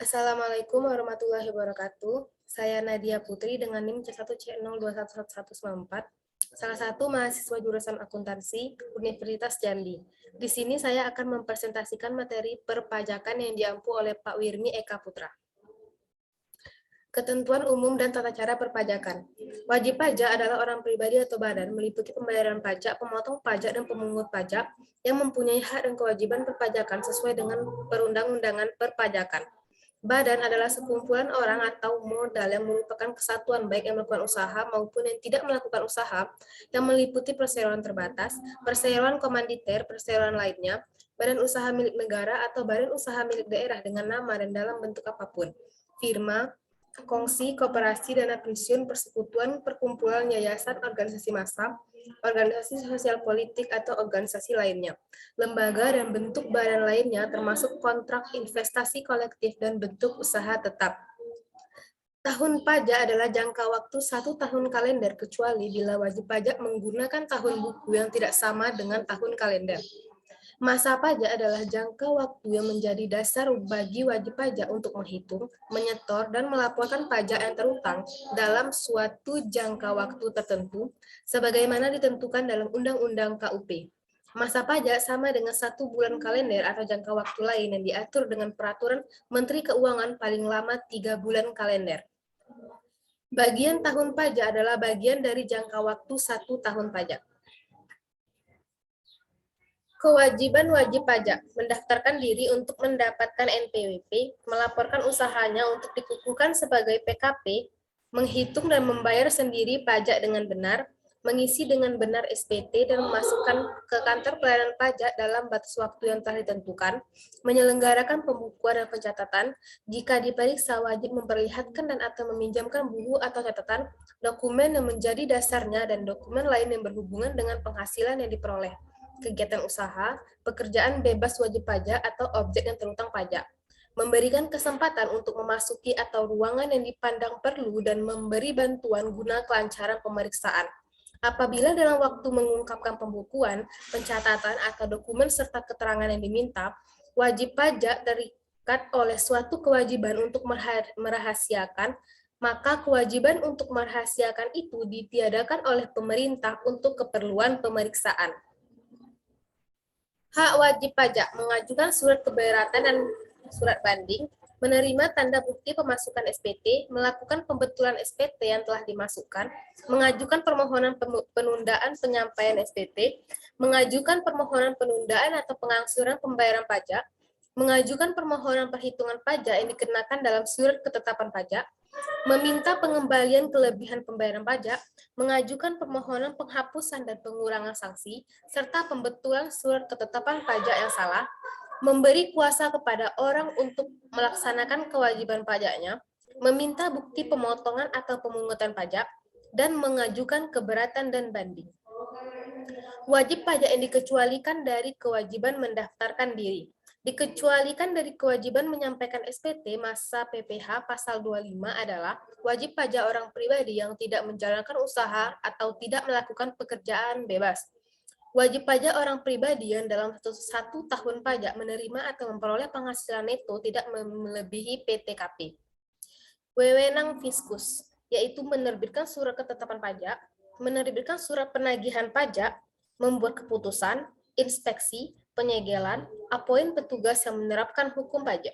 Assalamualaikum warahmatullahi wabarakatuh. Saya Nadia Putri dengan NIM C1C02111194, salah satu mahasiswa jurusan akuntansi Universitas Jambi. Di sini saya akan mempresentasikan materi perpajakan yang diampu oleh Pak Wirmi Eka Putra. Ketentuan umum dan tata cara perpajakan. Wajib pajak adalah orang pribadi atau badan meliputi pembayaran pajak, pemotong pajak, dan pemungut pajak yang mempunyai hak dan kewajiban perpajakan sesuai dengan perundang-undangan perpajakan. Badan adalah sekumpulan orang atau modal yang merupakan kesatuan baik yang melakukan usaha maupun yang tidak melakukan usaha, yang meliputi perseroan terbatas, perseroan komanditer, perseroan lainnya, badan usaha milik negara atau badan usaha milik daerah dengan nama dan dalam bentuk apapun, firma, kongsi, koperasi, dana pensiun, persekutuan, perkumpulan, yayasan, organisasi massa, organisasi sosial politik, atau organisasi lainnya, lembaga dan bentuk badan lainnya termasuk kontrak investasi kolektif dan bentuk usaha tetap. Tahun pajak adalah jangka waktu 1 tahun kalender kecuali bila wajib pajak menggunakan tahun buku yang tidak sama dengan tahun kalender. Masa pajak adalah jangka waktu yang menjadi dasar bagi wajib pajak untuk menghitung, menyetor, dan melaporkan pajak yang terutang dalam suatu jangka waktu tertentu, sebagaimana ditentukan dalam Undang-Undang KUP. Masa pajak sama dengan 1 bulan kalender atau jangka waktu lain yang diatur dengan peraturan Menteri Keuangan paling lama 3 bulan kalender. Bagian tahun pajak adalah bagian dari jangka waktu 1 tahun pajak. Kewajiban wajib pajak, mendaftarkan diri untuk mendapatkan NPWP, melaporkan usahanya untuk dikukuhkan sebagai PKP, menghitung dan membayar sendiri pajak dengan benar, mengisi dengan benar SPT dan memasukkan ke kantor pelayanan pajak dalam batas waktu yang telah ditentukan, menyelenggarakan pembukuan dan pencatatan, jika diperiksa wajib memperlihatkan dan atau meminjamkan buku atau catatan, dokumen yang menjadi dasarnya dan dokumen lain yang berhubungan dengan penghasilan yang diperoleh, kegiatan usaha, pekerjaan bebas wajib pajak atau objek yang terutang pajak, memberikan kesempatan untuk memasuki atau ruangan yang dipandang perlu dan memberi bantuan guna kelancaran pemeriksaan. Apabila dalam waktu mengungkapkan pembukuan, pencatatan, atau dokumen serta keterangan yang diminta, wajib pajak terikat oleh suatu kewajiban untuk merahasiakan, maka kewajiban untuk merahasiakan itu ditiadakan oleh pemerintah untuk keperluan pemeriksaan. Hak wajib pajak mengajukan surat keberatan dan surat banding, menerima tanda bukti pemasukan SPT, melakukan pembetulan SPT yang telah dimasukkan, mengajukan permohonan penundaan penyampaian SPT, mengajukan permohonan penundaan atau pengangsuran pembayaran pajak, mengajukan permohonan perhitungan pajak yang dikenakan dalam surat ketetapan pajak, meminta pengembalian kelebihan pembayaran pajak, mengajukan permohonan penghapusan dan pengurangan sanksi, serta pembetulan surat ketetapan pajak yang salah, memberi kuasa kepada orang untuk melaksanakan kewajiban pajaknya, meminta bukti pemotongan atau pemungutan pajak, dan mengajukan keberatan dan banding. Wajib pajak yang dikecualikan dari kewajiban mendaftarkan diri. Dikecualikan dari kewajiban menyampaikan SPT masa PPh pasal 25 adalah wajib pajak orang pribadi yang tidak menjalankan usaha atau tidak melakukan pekerjaan bebas. Wajib pajak orang pribadi yang dalam 1 tahun pajak menerima atau memperoleh penghasilan neto tidak melebihi PTKP. Wewenang Fiskus, yaitu menerbitkan surat ketetapan pajak, menerbitkan surat penagihan pajak, membuat keputusan, inspeksi, penyegelan, apoin petugas yang menerapkan hukum pajak.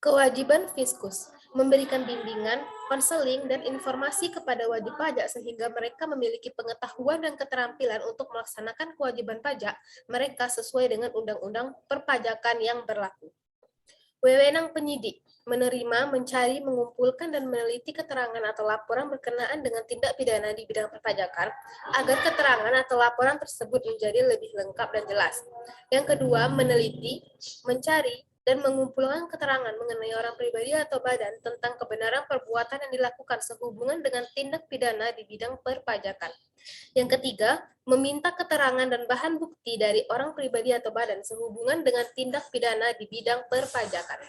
Kewajiban Fiskus, memberikan bimbingan, konseling, dan informasi kepada wajib pajak sehingga mereka memiliki pengetahuan dan keterampilan untuk melaksanakan kewajiban pajak mereka sesuai dengan undang-undang perpajakan yang berlaku. Wewenang penyidik, menerima, mencari, mengumpulkan, dan meneliti keterangan atau laporan berkenaan dengan tindak pidana di bidang perpajakan, agar keterangan atau laporan tersebut menjadi lebih lengkap dan jelas. Yang kedua, meneliti, mencari, dan mengumpulkan keterangan mengenai orang pribadi atau badan tentang kebenaran perbuatan yang dilakukan sehubungan dengan tindak pidana di bidang perpajakan. Yang ketiga, meminta keterangan dan bahan bukti dari orang pribadi atau badan sehubungan dengan tindak pidana di bidang perpajakan.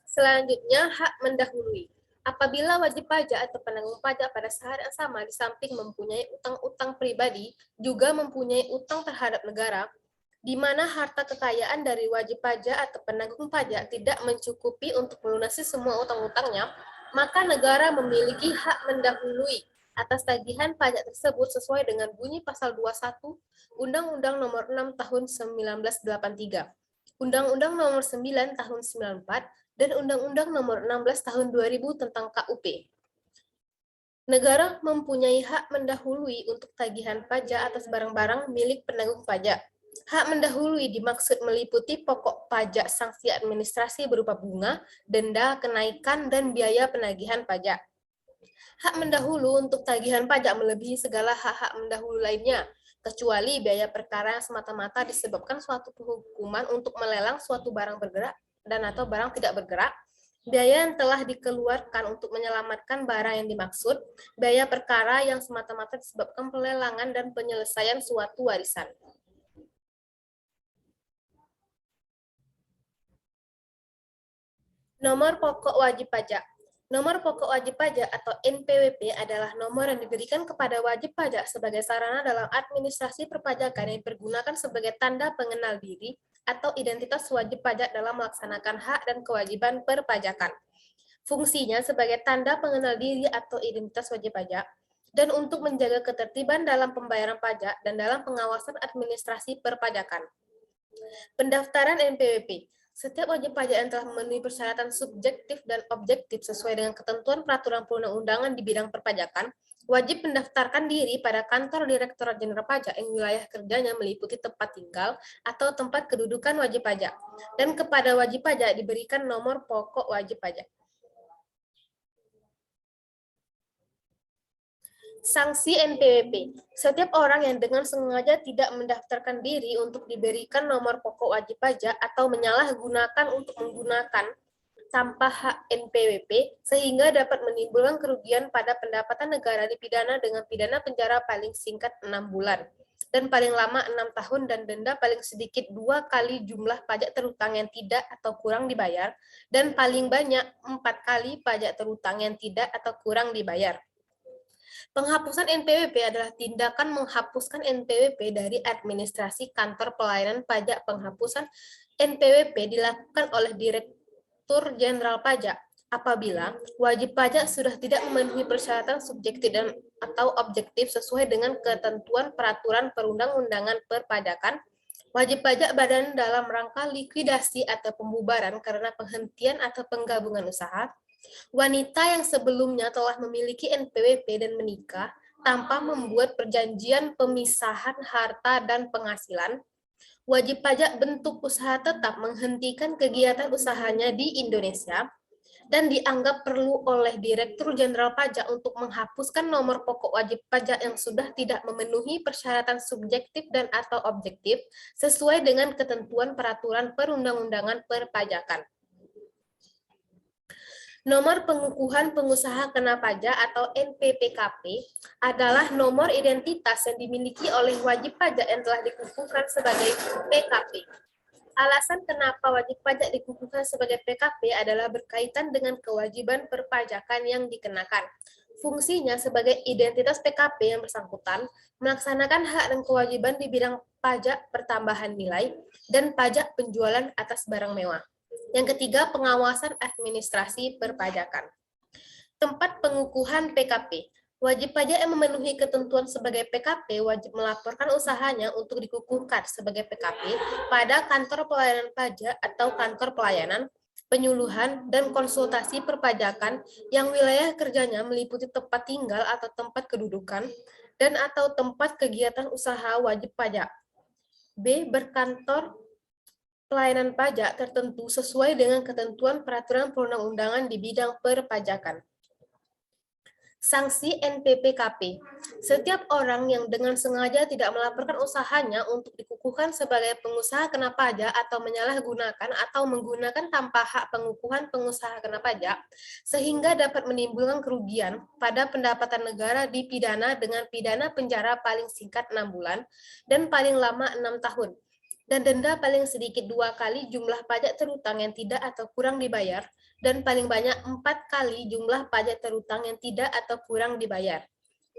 Selanjutnya, hak mendahului. Apabila wajib pajak atau penanggung pajak pada saat yang sama di samping mempunyai utang-utang pribadi, juga mempunyai utang terhadap negara, di mana harta kekayaan dari wajib pajak atau penanggung pajak tidak mencukupi untuk melunasi semua utang-utangnya, maka negara memiliki hak mendahului atas tagihan pajak tersebut sesuai dengan bunyi pasal 21 Undang-Undang Nomor 6 Tahun 1983, Undang-Undang Nomor 9 Tahun 94, dan Undang-Undang Nomor 16 Tahun 2000 tentang KUP. Negara mempunyai hak mendahului untuk tagihan pajak atas barang-barang milik penanggung pajak. Hak mendahului dimaksud meliputi pokok pajak, sanksi administrasi berupa bunga, denda, kenaikan, dan biaya penagihan pajak. Hak mendahulu untuk tagihan pajak melebihi segala hak-hak mendahulu lainnya, kecuali biaya perkara yang semata-mata disebabkan suatu penghukuman untuk melelang suatu barang bergerak dan atau barang tidak bergerak, biaya yang telah dikeluarkan untuk menyelamatkan barang yang dimaksud, biaya perkara yang semata-mata disebabkan pelelangan dan penyelesaian suatu warisan. Nomor pokok wajib pajak. Nomor pokok wajib pajak atau NPWP adalah nomor yang diberikan kepada wajib pajak sebagai sarana dalam administrasi perpajakan yang dipergunakan sebagai tanda pengenal diri atau identitas wajib pajak dalam melaksanakan hak dan kewajiban perpajakan. Fungsinya sebagai tanda pengenal diri atau identitas wajib pajak dan untuk menjaga ketertiban dalam pembayaran pajak dan dalam pengawasan administrasi perpajakan. Pendaftaran NPWP. Setiap wajib pajak yang telah memenuhi persyaratan subjektif dan objektif sesuai dengan ketentuan peraturan perundang-undangan di bidang perpajakan, wajib mendaftarkan diri pada kantor Direktorat Jenderal Pajak yang wilayah kerjanya meliputi tempat tinggal atau tempat kedudukan wajib pajak, dan kepada wajib pajak diberikan nomor pokok wajib pajak. Sanksi NPWP. Setiap orang yang dengan sengaja tidak mendaftarkan diri untuk diberikan nomor pokok wajib pajak atau menyalahgunakan untuk menggunakan tanpa hak NPWP sehingga dapat menimbulkan kerugian pada pendapatan negara dipidana dengan pidana penjara paling singkat 6 bulan dan paling lama 6 tahun dan denda paling sedikit 2 kali jumlah pajak terutang yang tidak atau kurang dibayar dan paling banyak 4 kali pajak terutang yang tidak atau kurang dibayar. Penghapusan NPWP adalah tindakan menghapuskan NPWP dari administrasi kantor pelayanan pajak. Penghapusan NPWP dilakukan oleh Direktur Jenderal Pajak apabila wajib pajak sudah tidak memenuhi persyaratan subjektif dan atau objektif sesuai dengan ketentuan peraturan perundang-undangan perpajakan, wajib pajak badan dalam rangka likuidasi atau pembubaran karena penghentian atau penggabungan usaha, wanita yang sebelumnya telah memiliki NPWP dan menikah tanpa membuat perjanjian pemisahan harta dan penghasilan, wajib pajak bentuk usaha tetap menghentikan kegiatan usahanya di Indonesia, dan dianggap perlu oleh Direktur Jenderal Pajak untuk menghapuskan nomor pokok wajib pajak yang sudah tidak memenuhi persyaratan subjektif dan atau objektif sesuai dengan ketentuan peraturan perundang-undangan perpajakan. Nomor pengukuhan pengusaha kena pajak atau NPPKP adalah nomor identitas yang dimiliki oleh wajib pajak yang telah dikukuhkan sebagai PKP. Alasan kenapa wajib pajak dikukuhkan sebagai PKP adalah berkaitan dengan kewajiban perpajakan yang dikenakan. Fungsinya sebagai identitas PKP yang bersangkutan melaksanakan hak dan kewajiban di bidang pajak pertambahan nilai dan pajak penjualan atas barang mewah. Yang ketiga, pengawasan administrasi perpajakan. Tempat pengukuhan PKP. Wajib pajak yang memenuhi ketentuan sebagai PKP wajib melaporkan usahanya untuk dikukuhkan sebagai PKP pada kantor pelayanan pajak atau kantor pelayanan, penyuluhan, dan konsultasi perpajakan yang wilayah kerjanya meliputi tempat tinggal atau tempat kedudukan dan atau tempat kegiatan usaha wajib pajak. B. Berkantor pelayanan pajak tertentu sesuai dengan ketentuan peraturan perundang-undangan di bidang perpajakan. Sanksi NPPKP. Setiap orang yang dengan sengaja tidak melaporkan usahanya untuk dikukuhkan sebagai pengusaha kena pajak atau menyalahgunakan atau menggunakan tanpa hak pengukuhan pengusaha kena pajak, sehingga dapat menimbulkan kerugian pada pendapatan negara dipidana dengan pidana penjara paling singkat 6 bulan dan paling lama 6 tahun. Dan denda paling sedikit 2 kali jumlah pajak terutang yang tidak atau kurang dibayar, dan paling banyak 4 kali jumlah pajak terutang yang tidak atau kurang dibayar.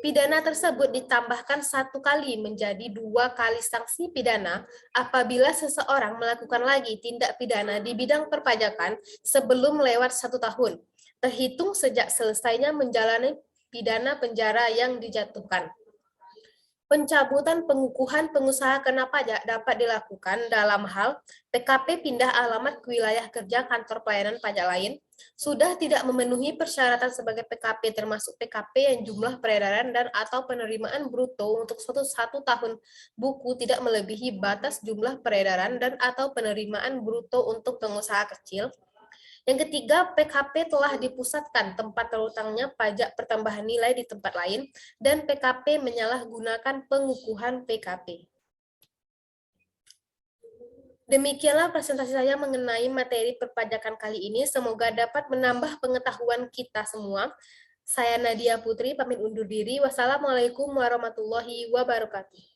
Pidana tersebut ditambahkan 1 kali menjadi 2 kali sanksi pidana apabila seseorang melakukan lagi tindak pidana di bidang perpajakan sebelum lewat 1 tahun, terhitung sejak selesainya menjalani pidana penjara yang dijatuhkan. Pencabutan pengukuhan pengusaha kena pajak dapat dilakukan dalam hal PKP pindah alamat ke wilayah kerja kantor pelayanan pajak lain, sudah tidak memenuhi persyaratan sebagai PKP termasuk PKP yang jumlah peredaran dan atau penerimaan bruto untuk satu tahun buku tidak melebihi batas jumlah peredaran dan atau penerimaan bruto untuk pengusaha kecil. Yang ketiga, PKP telah dipusatkan tempat terutangnya pajak pertambahan nilai di tempat lain, dan PKP menyalahgunakan pengukuhan PKP. Demikianlah presentasi saya mengenai materi perpajakan kali ini. Semoga dapat menambah pengetahuan kita semua. Saya Nadia Putri, pamit undur diri. Wassalamualaikum warahmatullahi wabarakatuh.